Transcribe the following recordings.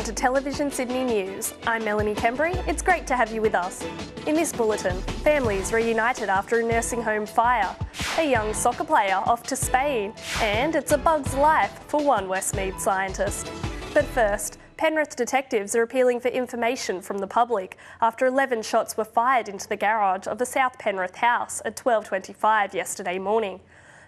Welcome to Television Sydney News. I'm Melanie Kembry. It's great to have you with us. In this bulletin, families reunited after a nursing home fire, a young soccer player off to Spain, and it's a bug's life for one Westmead scientist. But first, Penrith detectives are appealing for information from the public after 11 shots were fired into the garage of the South Penrith house at 12:25 yesterday morning.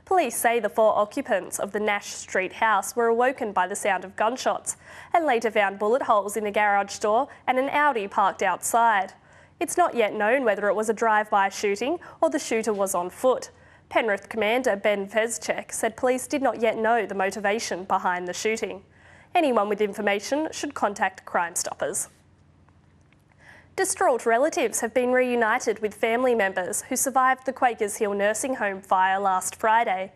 Police say the 4 occupants of the Nash Street house were awoken by the sound of gunshots and later found bullet holes in the garage door and an Audi parked outside. It's not yet known whether it was a drive-by shooting or the shooter was on foot. Penrith Commander Ben Fezchek said police did not yet know the motivation behind the shooting. Anyone with information should contact Crime Stoppers. Distraught relatives have been reunited with family members who survived the Quakers Hill nursing home fire last Friday.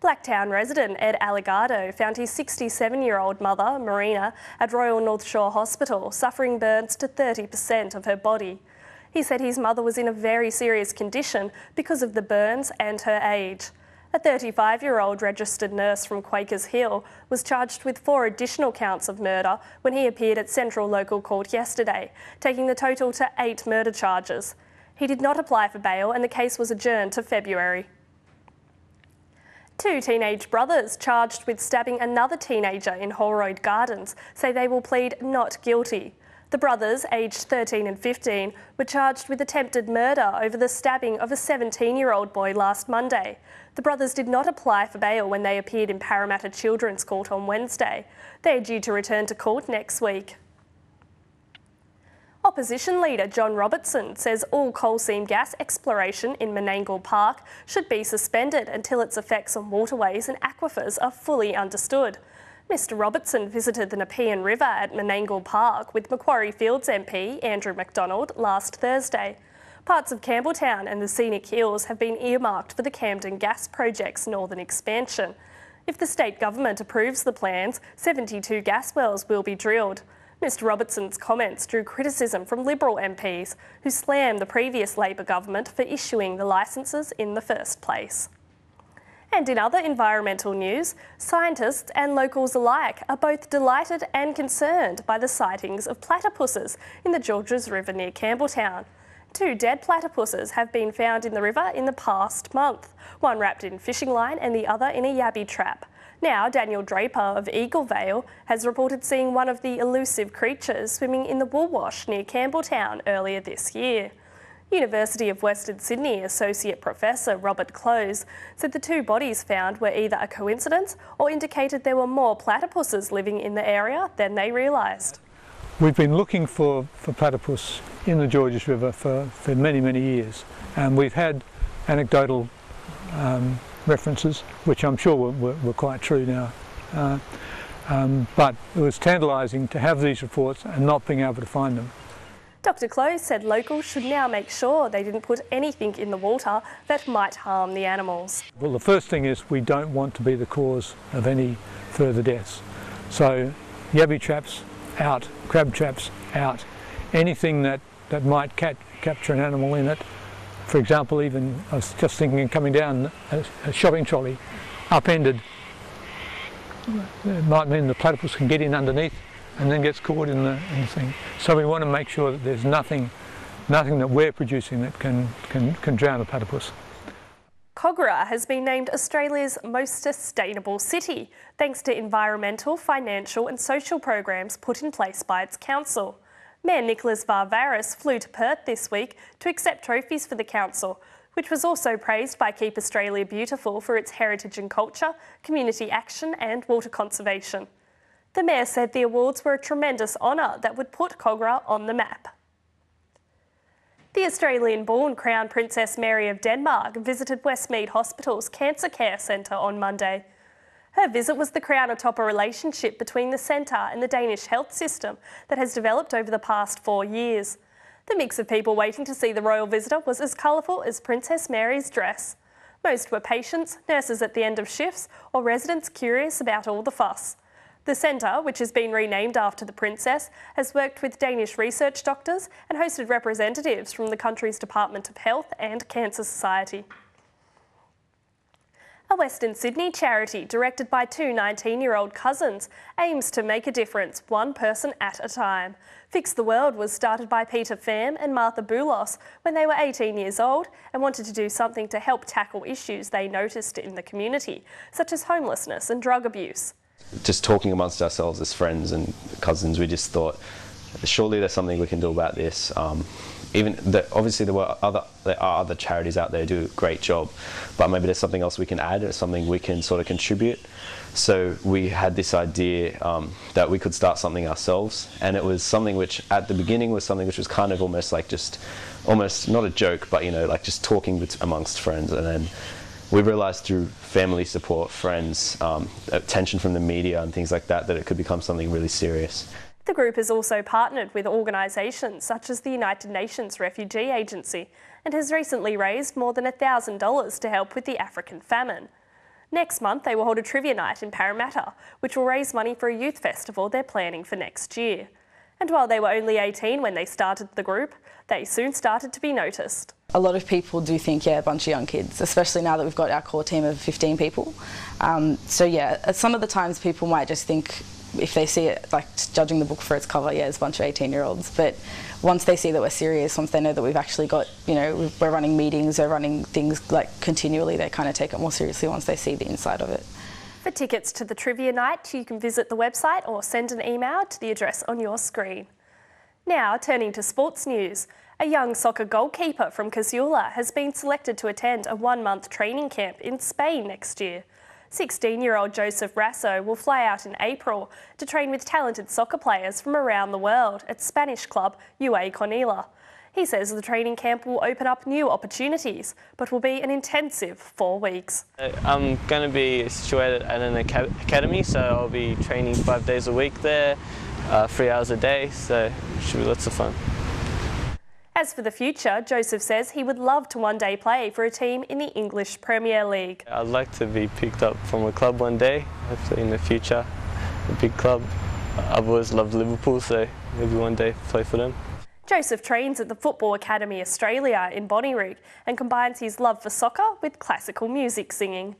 Blacktown resident Ed Allegado found his 67-year-old mother, Marina, at Royal North Shore Hospital, suffering burns to 30% of her body. He said his mother was in a very serious condition because of the burns and her age. A 35-year-old registered nurse from Quakers Hill was charged with 4 additional counts of murder when he appeared at Central Local Court yesterday, taking the total to 8 murder charges. He did not apply for bail and the case was adjourned to February. 2 teenage brothers charged with stabbing another teenager in Holroyd Gardens say they will plead not guilty. The brothers, aged 13 and 15, were charged with attempted murder over the stabbing of a 17-year-old boy last Monday. The brothers did not apply for bail when they appeared in Parramatta Children's Court on Wednesday. They are due to return to court next week. Opposition leader John Robertson says all coal seam gas exploration in Menangle Park should be suspended until its effects on waterways and aquifers are fully understood. Mr Robertson visited the Nepean River at Menangle Park with Macquarie Fields MP Andrew McDonald last Thursday. Parts of Campbelltown and the Scenic Hills have been earmarked for the Camden Gas Project's northern expansion. If the state government approves the plans, 72 gas wells will be drilled. Mr Robertson's comments drew criticism from Liberal MPs who slammed the previous Labor government for issuing the licences in the first place. And in other environmental news, scientists and locals alike are both delighted and concerned by the sightings of platypuses in the Georges River near Campbelltown. 2 dead platypuses have been found in the river in the past month, one wrapped in fishing line and the other in a yabby trap. Now, Daniel Draper of Eagle Vale has reported seeing one of the elusive creatures swimming in the Woolwash near Campbelltown earlier this year. University of Western Sydney Associate Professor Robert Close said the 2 bodies found were either a coincidence or indicated there were more platypuses living in the area than they realised. We've been looking for platypus in the Georges River for many, many years, and we've had anecdotal references, which I'm sure were quite true now, but it was tantalising to have these reports and not being able to find them. Dr Close said locals should now make sure they didn't put anything in the water that might harm the animals. Well, the first thing is we don't want to be the cause of any further deaths. So yabby traps out, crab traps out, anything that might capture an animal in it. For example, even I was just thinking coming down a shopping trolley, upended, it might mean the platypus can get in underneath and then gets caught in the thing. So we want to make sure that there's nothing that we're producing that can drown a platypus. Kogarah has been named Australia's most sustainable city, thanks to environmental, financial and social programs put in place by its council. Mayor Nicholas Varvaris flew to Perth this week to accept trophies for the council, which was also praised by Keep Australia Beautiful for its heritage and culture, community action and water conservation. The Mayor said the awards were a tremendous honour that would put Kogarah on the map. The Australian-born Crown Princess Mary of Denmark visited Westmead Hospital's Cancer Care Centre on Monday. Her visit was the crown atop a relationship between the centre and the Danish health system that has developed over the past 4 years. The mix of people waiting to see the royal visitor was as colourful as Princess Mary's dress. Most were patients, nurses at the end of shifts, or residents curious about all the fuss. The centre, which has been renamed after the princess, has worked with Danish research doctors and hosted representatives from the country's Department of Health and Cancer Society. A Western Sydney charity directed by two 19-year-old cousins aims to make a difference one person at a time. Fix the World was started by Peter Pham and Martha Boulos when they were 18 years old and wanted to do something to help tackle issues they noticed in the community, such as homelessness and drug abuse. Just talking amongst ourselves as friends and cousins, we just thought, surely there's something we can do about this. Obviously there are other charities out there who do a great job, but maybe there's something else we can add or something we can sort of contribute. So we had this idea that we could start something ourselves, and it was something which at the beginning was something which was kind of almost not a joke, but like just talking amongst friends. And then we realised through family support, friends, attention from the media and things like that, that it could become something really serious. The group has also partnered with organisations such as the United Nations Refugee Agency and has recently raised more than $1,000 to help with the African famine. Next month they will hold a trivia night in Parramatta, which will raise money for a youth festival they're planning for next year. And while they were only 18 when they started the group, they soon started to be noticed. A lot of people do think, a bunch of young kids, especially now that we've got our core team of 15 people. Some of the times people might just think, if they see it, like judging the book for its cover, it's a bunch of 18-year-olds. But once they see that we're serious, once they know that we've actually got, we're running meetings, we're running things like continually, they kind of take it more seriously once they see the inside of it. For tickets to the trivia night, you can visit the website or send an email to the address on your screen. Now, turning to sports news. A young soccer goalkeeper from Casula has been selected to attend a one-month training camp in Spain next year. 16-year-old Joseph Rasso will fly out in April to train with talented soccer players from around the world at Spanish club UA Conila. He says the training camp will open up new opportunities, but will be an intensive 4 weeks. I'm going to be situated at an academy, so I'll be training 5 days a week there, 3 hours a day, so it should be lots of fun. As for the future, Joseph says he would love to one day play for a team in the English Premier League. I'd like to be picked up from a club one day, hopefully in the future, a big club. I've always loved Liverpool, so maybe one day play for them. Joseph trains at the Football Academy Australia in Bonnyrigg and combines his love for soccer with classical music singing.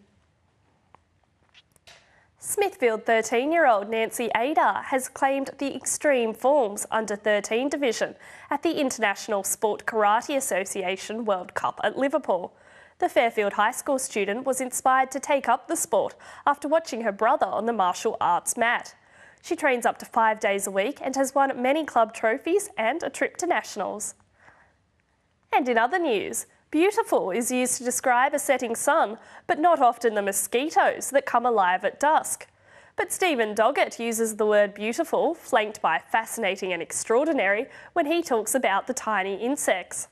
Smithfield 13-year-old Nancy Adar has claimed the Extreme Forms Under-13 division at the International Sport Karate Association World Cup at Liverpool. The Fairfield High School student was inspired to take up the sport after watching her brother on the martial arts mat. She trains up to 5 days a week and has won many club trophies and a trip to nationals. And in other news, beautiful is used to describe a setting sun, but not often the mosquitoes that come alive at dusk. But Stephen Doggett uses the word beautiful, flanked by fascinating and extraordinary, when he talks about the tiny insects.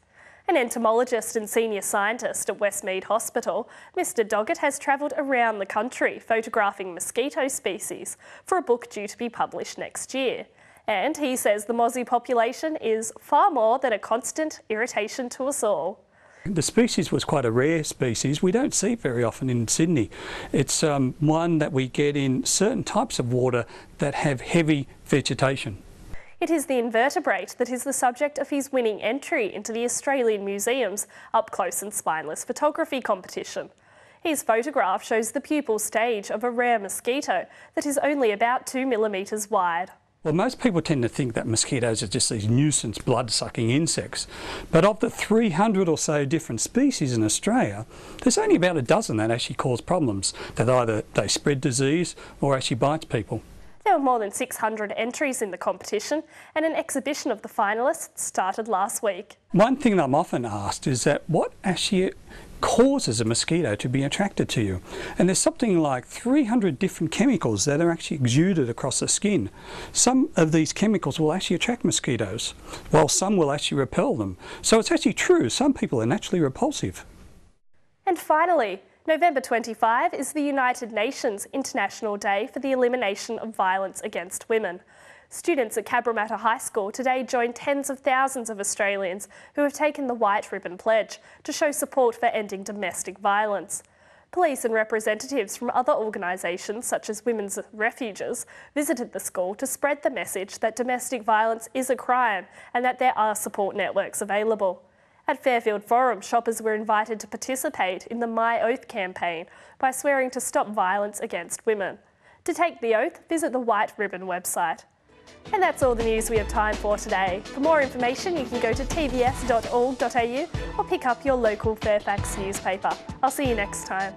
An entomologist and senior scientist at Westmead Hospital, Mr Doggett has travelled around the country photographing mosquito species for a book due to be published next year. And he says the mozzie population is far more than a constant irritation to us all. The species was quite a rare species. We don't see it very often in Sydney. It's one that we get in certain types of water that have heavy vegetation. It is the invertebrate that is the subject of his winning entry into the Australian Museum's Up Close and Spineless photography competition. His photograph shows the pupal stage of a rare mosquito that is only about 2 millimetres wide. Well, most people tend to think that mosquitoes are just these nuisance blood-sucking insects, but of the 300 or so different species in Australia, there's only about a dozen that actually cause problems, that either they spread disease or actually bites people. There were more than 600 entries in the competition, and an exhibition of the finalists started last week. One thing that I'm often asked is that what actually causes a mosquito to be attracted to you? And there's something like 300 different chemicals that are actually exuded across the skin. Some of these chemicals will actually attract mosquitoes, while some will actually repel them. So it's actually true, some people are naturally repulsive. And finally, November 25 is the United Nations International Day for the Elimination of Violence Against Women. Students at Cabramatta High School today joined tens of thousands of Australians who have taken the White Ribbon Pledge to show support for ending domestic violence. Police and representatives from other organisations such as Women's Refuges visited the school to spread the message that domestic violence is a crime and that there are support networks available. At Fairfield Forum, shoppers were invited to participate in the My Oath campaign by swearing to stop violence against women. To take the oath, visit the White Ribbon website. And that's all the news we have time for today. For more information, you can go to tvs.org.au or pick up your local Fairfax newspaper. I'll see you next time.